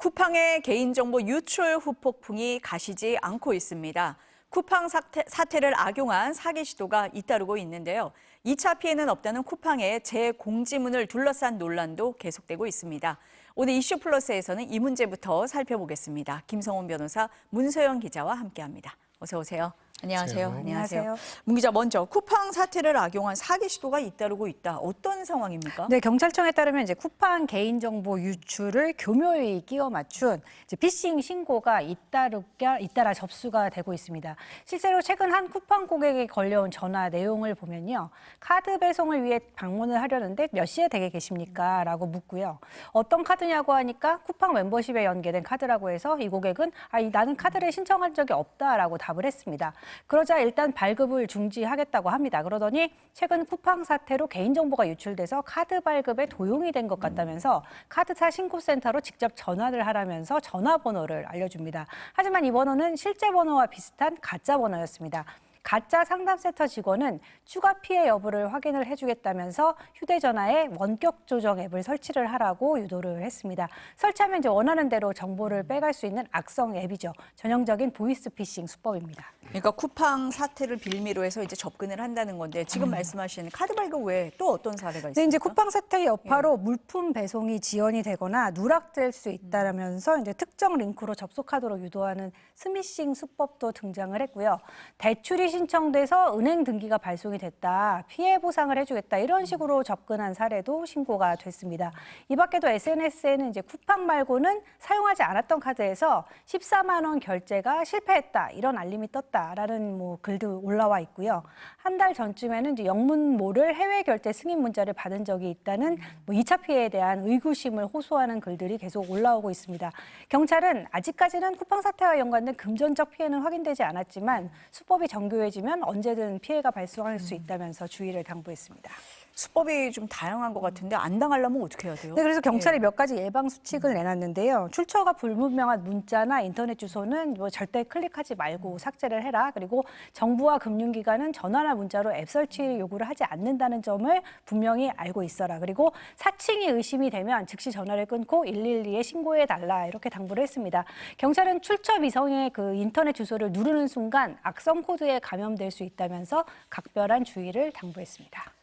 쿠팡의 개인정보 유출 후폭풍이 가시지 않고 있습니다. 쿠팡 사태를 악용한 사기 시도가 잇따르고 있는데요. 2차 피해는 없다는 쿠팡의 재공지문을 둘러싼 논란도 계속되고 있습니다. 오늘 이슈 플러스에서는 이 문제부터 살펴보겠습니다. 김성훈 변호사, 문소영 기자와 함께합니다. 어서 오세요. 안녕하세요. 안녕하세요. 문 기자, 먼저 쿠팡 사태를 악용한 사기 시도가 잇따르고 있다. 어떤 상황입니까? 네, 경찰청에 따르면 이제 쿠팡 개인정보 유출을 교묘히 끼워 맞춘 피싱 신고가 잇따라 접수가 되고 있습니다. 실제로 최근 한 쿠팡 고객에 걸려온 전화 내용을 보면요. 카드 배송을 위해 방문을 하려는데 몇 시에 댁에 계십니까? 라고 묻고요. 어떤 카드냐고 하니까 쿠팡 멤버십에 연계된 카드라고 해서 이 고객은 나는 카드를 신청한 적이 없다라고 답을 했습니다. 그러자 일단 발급을 중지하겠다고 합니다. 그러더니 최근 쿠팡 사태로 개인정보가 유출돼서 카드 발급에 도용이 된 것 같다면서 카드사 신고센터로 직접 전화를 하라면서 전화번호를 알려줍니다. 하지만 이 번호는 실제 번호와 비슷한 가짜 번호였습니다. 가짜 상담센터 직원은 추가 피해 여부를 확인을 해주겠다면서 휴대전화에 원격 조정 앱을 설치를 하라고 유도를 했습니다. 설치하면 이제 원하는 대로 정보를 빼갈 수 있는 악성 앱이죠. 전형적인 보이스피싱 수법입니다. 그러니까 쿠팡 사태를 빌미로 해서 이제 접근을 한다는 건데 지금 말씀하신 카드 발급 외에 또 어떤 사례가 있습니까? 네, 이제 쿠팡 사태 여파로 물품 배송이 지연이 되거나 누락될 수 있다면서 이제 특정 링크로 접속하도록 유도하는 스미싱 수법도 등장을 했고요. 대출이 신청돼서 은행 등기가 발송이 됐다, 피해 보상을 해주겠다 이런 식으로 접근한 사례도 신고가 됐습니다. 이 밖에도 SNS에는 이제 쿠팡 말고는 사용하지 않았던 카드에서 14만 원 결제가 실패했다 이런 알림이 떴다라는 글도 올라와 있고요. 한 달 전쯤에는 이제 영문모를 해외 결제 승인 문자를 받은 적이 있다는 2차 피해에 대한 의구심을 호소하는 글들이 계속 올라오고 있습니다. 경찰은 아직까지는 쿠팡 사태와 연관된 금전적 피해는 확인되지 않았지만 수법이 정교해지면 언제든 피해가 발생할 수 있다면서 주의를 당부했습니다. 수법이 좀 다양한 것 같은데 안 당하려면 어떻게 해야 돼요? 네, 그래서 경찰이 몇 가지 예방 수칙을 내놨는데요. 출처가 불분명한 문자나 인터넷 주소는 절대 클릭하지 말고 삭제를 해라. 그리고 정부와 금융기관은 전화나 문자로 앱 설치 요구를 하지 않는다는 점을 분명히 알고 있어라. 그리고 사칭이 의심이 되면 즉시 전화를 끊고 112에 신고해달라. 이렇게 당부를 했습니다. 경찰은 출처 미성의 인터넷 주소를 누르는 순간 악성 코드에 감염될 수 있다면서 각별한 주의를 당부했습니다.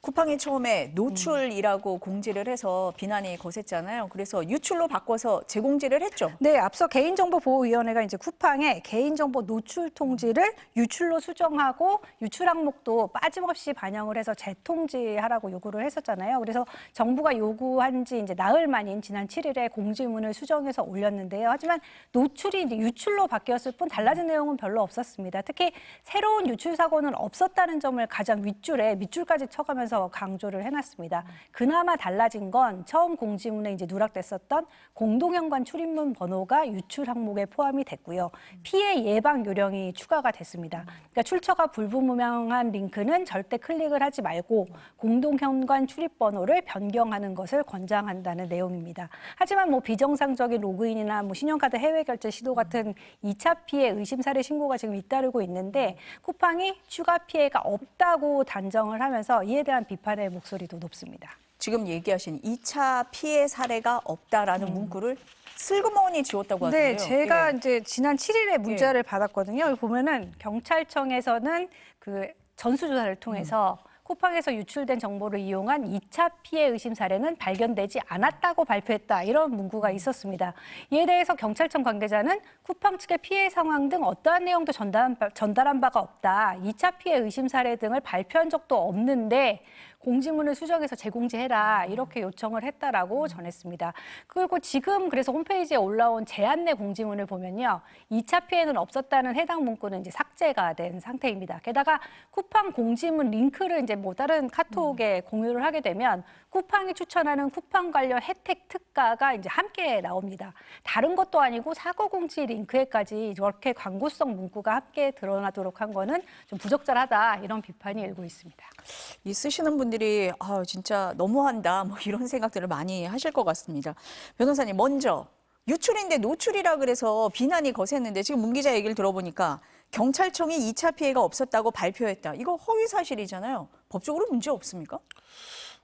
쿠팡이 처음에 노출이라고 공지를 해서 비난이 거셌잖아요. 그래서 유출로 바꿔서 재공지를 했죠. 네, 앞서 개인정보보호위원회가 이제 쿠팡의 개인정보 노출 통지를 유출로 수정하고 유출 항목도 빠짐없이 반영을 해서 재통지하라고 요구를 했었잖아요. 그래서 정부가 요구한 지 이제 나흘 만인 지난 7일에 공지문을 수정해서 올렸는데요. 하지만 노출이 이제 유출로 바뀌었을 뿐 달라진 내용은 별로 없었습니다. 특히 새로운 유출 사고는 없었다는 점을 가장 윗줄에 밑줄까지 쳐가면서 강조를 해놨습니다. 그나마 달라진 건 처음 공지문에 이제 누락됐었던 공동현관 출입문 번호가 유출 항목에 포함이 됐고요. 피해 예방 요령이 추가가 됐습니다. 그러니까 출처가 불분명한 링크는 절대 클릭을 하지 말고 공동현관 출입 번호를 변경하는 것을 권장한다는 내용입니다. 하지만 비정상적인 로그인이나 신용카드 해외 결제 시도 같은 2차 피해 의심 사례 신고가 지금 잇따르고 있는데 쿠팡이 추가 피해가 없다고 단정을 하면서 이에 대한 비판의 목소리도 높습니다. 지금 얘기하신 2차 피해 사례가 없다라는 문구를 슬그머니 지웠다고 하던데요. 네, 제가 이제 지난 7일에 문자를 받았거든요. 여기 보면은 경찰청에서는 전수조사를 통해서 쿠팡에서 유출된 정보를 이용한 2차 피해 의심 사례는 발견되지 않았다고 발표했다. 이런 문구가 있었습니다. 이에 대해서 경찰청 관계자는 쿠팡 측의 피해 상황 등 어떠한 내용도 전달한 바가 없다. 2차 피해 의심 사례 등을 발표한 적도 없는데 공지문을 수정해서 재공지해라 이렇게 요청을 했다라고 전했습니다. 그리고 지금 그래서 홈페이지에 올라온 제안내 공지문을 보면요. 2차 피해는 없었다는 해당 문구는 이제 삭제가 된 상태입니다. 게다가 쿠팡 공지문 링크를 이제 다른 카톡에 공유를 하게 되면 쿠팡이 추천하는 쿠팡 관련 혜택 특가가 이제 함께 나옵니다. 다른 것도 아니고 사고 공지 링크에까지 저렇게 광고성 문구가 함께 드러나도록 한 거는 좀 부적절하다 이런 비판이 일고 있습니다. 이 쓰시는 분들이 진짜 너무한다 이런 생각들을 많이 하실 것 같습니다. 변호사님, 먼저 유출인데 노출이라 그래서 비난이 거셌는데 지금 문 기자 얘기를 들어보니까 경찰청이 2차 피해가 없었다고 발표했다. 이거 허위 사실이잖아요. 법적으로 문제 없습니까?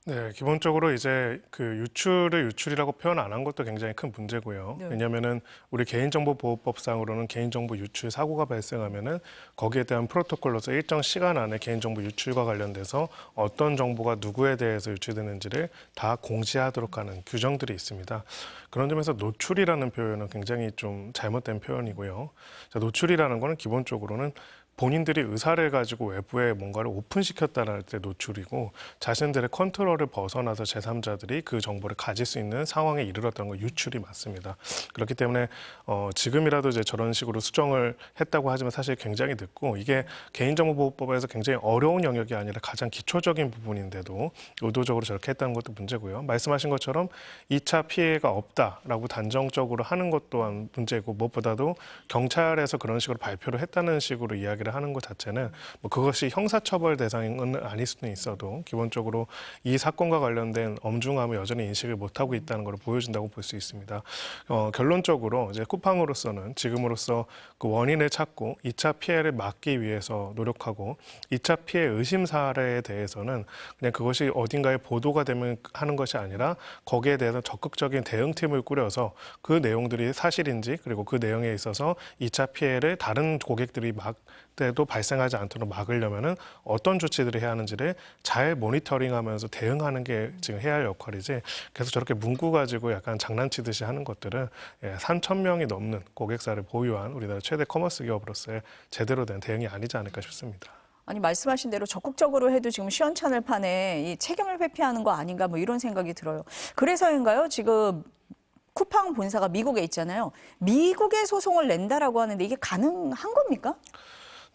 네, 기본적으로 이제 그 유출을 유출이라고 표현 안 한 것도 굉장히 큰 문제고요. 네. 왜냐하면은 우리 개인정보보호법상으로는 개인정보 유출 사고가 발생하면은 거기에 대한 프로토콜로서 일정 시간 안에 개인정보 유출과 관련돼서 어떤 정보가 누구에 대해서 유출되는지를 다 공시하도록 하는 규정들이 있습니다. 그런 점에서 노출이라는 표현은 굉장히 좀 잘못된 표현이고요. 자, 노출이라는 거는 기본적으로는 본인들이 의사를 가지고 외부에 뭔가를 오픈시켰다는 때 노출이고 자신들의 컨트롤을 벗어나서 제3자들이 그 정보를 가질 수 있는 상황에 이르렀다는 건 유출이 맞습니다. 그렇기 때문에 지금이라도 이제 저런 식으로 수정을 했다고 하지만 사실 굉장히 늦고 이게 개인정보보호법에서 굉장히 어려운 영역이 아니라 가장 기초적인 부분인데도 의도적으로 저렇게 했다는 것도 문제고요. 말씀하신 것처럼 2차 피해가 없다라고 단정적으로 하는 것 또한 문제고 무엇보다도 경찰에서 그런 식으로 발표를 했다는 식으로 이야기를 하는 것 자체는 뭐 그것이 형사처벌 대상은 아닐 수는 있어도 기본적으로 이 사건과 관련된 엄중함을 여전히 인식을 못하고 있다는 걸 보여준다고 볼 수 있습니다. 결론적으로 이제 쿠팡으로서는 지금으로서 그 원인을 찾고 2차 피해를 막기 위해서 노력하고 2차 피해 의심 사례에 대해서는 그냥 그것이 어딘가에 보도가 되면 하는 것이 아니라 거기에 대해서 적극적인 대응팀을 꾸려서 그 내용들이 사실인지 그리고 그 내용에 있어서 2차 피해를 다른 고객들이 때도 발생하지 않도록 막으려면은 어떤 조치들을 해야 하는지를 잘 모니터링하면서 대응하는 게 지금 해야 할 역할이지. 그래서 저렇게 문구 가지고 약간 장난치듯이 하는 것들은 3,000명이 넘는 고객사를 보유한 우리나라 최대 커머스 기업으로서의 제대로 된 대응이 아니지 않을까 싶습니다. 아니 말씀하신 대로 적극적으로 해도 지금 시원찮을 판에 이 책임을 회피하는 거 아닌가 뭐 이런 생각이 들어요. 그래서인가요? 지금 쿠팡 본사가 미국에 있잖아요. 미국에 소송을 낸다라고 하는데 이게 가능한 겁니까?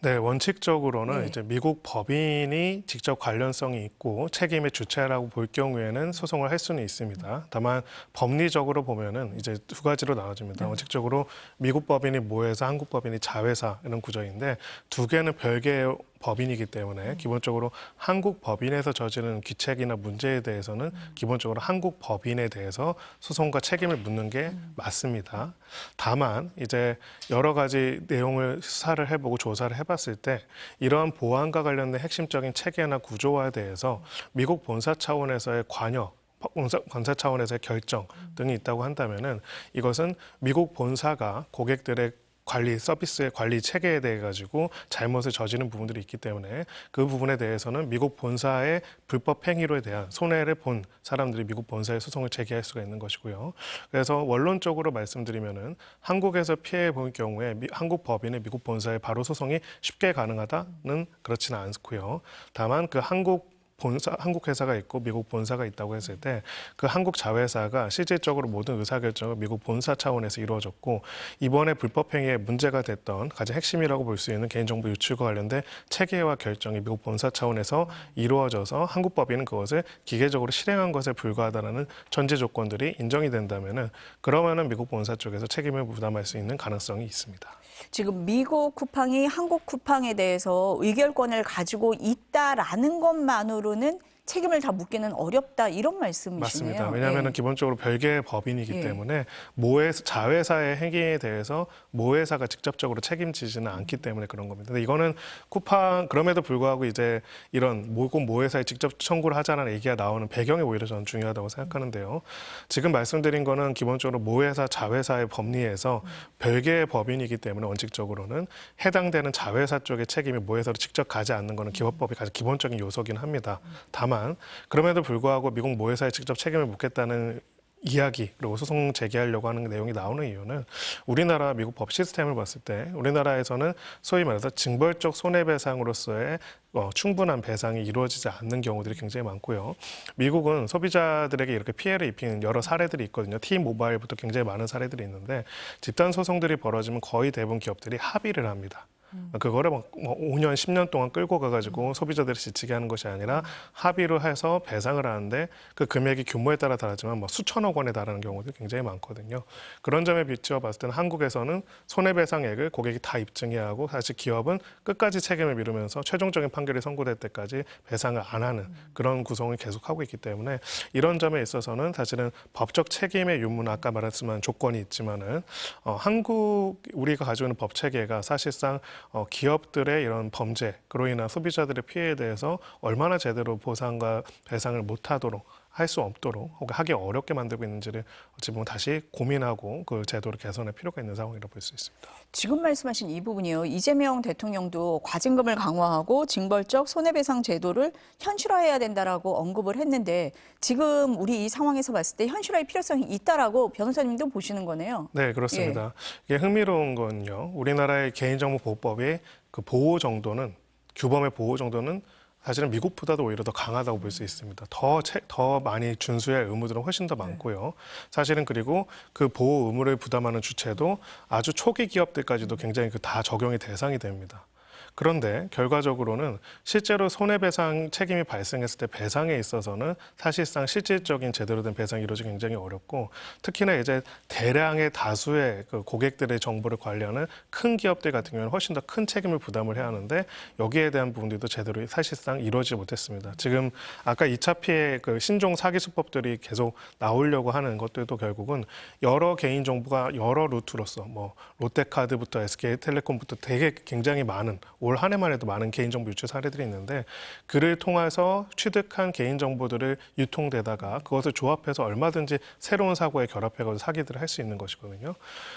네, 원칙적으로는 네. 이제 미국 법인이 직접 관련성이 있고 책임의 주체라고 볼 경우에는 소송을 할 수는 있습니다. 다만 법리적으로 보면은 이제 두 가지로 나눠집니다. 원칙적으로 미국 법인이 모회사, 한국 법인이 자회사 이런 구조인데 두 개는 별개의 법인이기 때문에 기본적으로 한국 법인에서 저지른 귀책이나 문제에 대해서는 기본적으로 한국 법인에 대해서 소송과 책임을 묻는 게 맞습니다. 다만 이제 여러 가지 내용을 수사를 해보고 조사를 해봤을 때 이러한 보안과 관련된 핵심적인 체계나 구조화에 대해서 미국 본사 차원에서의 관여 본사 차원에서의 결정 등이 있다고 한다면은 이것은 미국 본사가 고객들의 관리 서비스의 관리 체계에 대해 가지고 잘못을 저지른 부분들이 있기 때문에 그 부분에 대해서는 미국 본사의 불법 행위로에 대한 손해를 본 사람들이 미국 본사에 소송을 제기할 수가 있는 것이고요. 그래서 원론적으로 말씀드리면은 한국에서 피해 본 경우에 한국 법인의 미국 본사에 바로 소송이 쉽게 가능하다는 그렇지는 않고요. 다만 그 한국 회사가 있고 미국 본사가 있다고 했을 때 그 한국 자회사가 실질적으로 모든 의사결정을 미국 본사 차원에서 이루어졌고 이번에 불법 행위에 문제가 됐던 가장 핵심이라고 볼 수 있는 개인정보 유출과 관련된 체계와 결정이 미국 본사 차원에서 이루어져서 한국 법인은 그것을 기계적으로 실행한 것에 불과하다는 전제 조건들이 인정이 된다면은 그러면은 미국 본사 쪽에서 책임을 부담할 수 있는 가능성이 있습니다. 지금 미국 쿠팡이 한국 쿠팡에 대해서 의결권을 가지고 있다라는 것만으로는 책임을 다 묻기는 어렵다 이런 말씀이시네요. 맞습니다. 왜냐하면 예. 기본적으로 별개의 법인이기 예. 때문에 자회사의 행위에 대해서 모회사가 직접적으로 책임지지는 않기 때문에 그런 겁니다. 근데 이거는 쿠팡 그럼에도 불구하고 이제 이런 모회사에 직접 청구를 하자는 얘기가 나오는 배경이 오히려 저는 중요하다고 생각하는데요. 지금 말씀드린 거는 기본적으로 모회사, 자회사의 법리에서 별개의 법인이기 때문에 원칙적으로는 해당되는 자회사 쪽의 책임이 모회사로 직접 가지 않는 거는 기업법의 가장 기본적인 요소긴 합니다. 다만 그럼에도 불구하고 미국 모회사에 직접 책임을 묻겠다는 이야기 그리고 소송 제기하려고 하는 내용이 나오는 이유는 우리나라 미국 법 시스템을 봤을 때 우리나라에서는 소위 말해서 징벌적 손해배상으로서의 충분한 배상이 이루어지지 않는 경우들이 굉장히 많고요. 미국은 소비자들에게 이렇게 피해를 입히는 여러 사례들이 있거든요. T-모바일부터 굉장히 많은 사례들이 있는데 집단 소송들이 벌어지면 거의 대부분 기업들이 합의를 합니다. 그거를 막 5년, 10년 동안 끌고 가가지고 소비자들이 지치게 하는 것이 아니라 합의를 해서 배상을 하는데 그 금액이 규모에 따라 다르지만 뭐 수천억 원에 달하는 경우도 굉장히 많거든요. 그런 점에 비추어 봤을 때는 한국에서는 손해배상액을 고객이 다 입증해야 하고 사실 기업은 끝까지 책임을 미루면서 최종적인 판결이 선고될 때까지 배상을 안 하는 그런 구성을 계속하고 있기 때문에 이런 점에 있어서는 사실은 법적 책임의 유무는 아까 말했지만 조건이 있지만은 한국 우리가 가지고 있는 법 체계가 사실상 기업들의 이런 범죄로 인한 소비자들의 피해에 대해서 얼마나 제대로 보상과 배상을 못하도록 할 수 없도록 혹은 하기 어렵게 만들고 있는지를 어찌 보면 다시 고민하고 그 제도를 개선할 필요가 있는 상황이라고 볼 수 있습니다. 지금 말씀하신 이 부분이요. 이재명 대통령도 과징금을 강화하고 징벌적 손해배상 제도를 현실화해야 된다라고 언급을 했는데 지금 우리 이 상황에서 봤을 때 현실화의 필요성이 있다라고 변호사님도 보시는 거네요. 네, 그렇습니다. 이게 흥미로운 건요. 우리나라의 개인정보보호법의 그 보호 정도는 규범의 보호 정도는 사실은 미국보다도 오히려 더 강하다고 볼 수 있습니다. 더 많이 준수해야 할 의무들은 훨씬 더 많고요. 사실은 그리고 그 보호 의무를 부담하는 주체도 아주 초기 기업들까지도 굉장히 다 적용이 대상이 됩니다. 그런데 결과적으로는 실제로 손해배상 책임이 발생했을 때 배상에 있어서는 사실상 실질적인 제대로 된 배상이 이루어지기 굉장히 어렵고 특히나 이제 대량의 다수의 그 고객들의 정보를 관리하는 큰 기업들 같은 경우는 훨씬 더 큰 책임을 부담을 해야 하는데 여기에 대한 부분들도 제대로 사실상 이루어지지 못했습니다. 지금 아까 2차 피해 그 신종 사기 수법들이 계속 나오려고 하는 것들도 결국은 여러 개인 정보가 여러 루트로서 뭐 롯데카드부터 SK텔레콤부터 되게 굉장히 많은 올 한 해만 해도 많은 개인정보 유출 사례들이 있는데 그를 통해서 취득한 개인정보들을 유통되다가 그것을 조합해서 얼마든지 새로운 사고에 결합해서 사기들을 할 수 있는 것이거든요.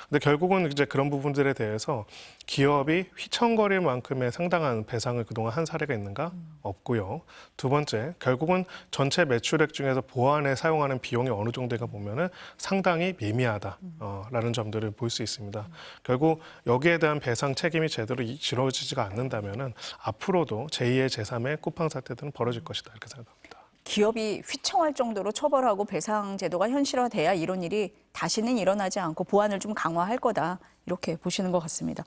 근데 결국은 이제 그런 부분들에 대해서 기업이 휘청거릴 만큼의 상당한 배상을 그동안 한 사례가 있는가? 없고요. 두 번째, 결국은 전체 매출액 중에서 보안에 사용하는 비용이 어느 정도가 보면은 상당히 미미하다라는 점들을 볼 수 있습니다. 결국 여기에 대한 배상 책임이 제대로 이루어지지가 않는다면은 앞으로도 제2의 제3의 쿠팡 사태들은 벌어질 것이다 이렇게 생각합니다. 기업이 휘청할 정도로 처벌하고 배상 제도가 현실화돼야 이런 일이 다시는 일어나지 않고 보안을 좀 강화할 거다 이렇게 보시는 것 같습니다.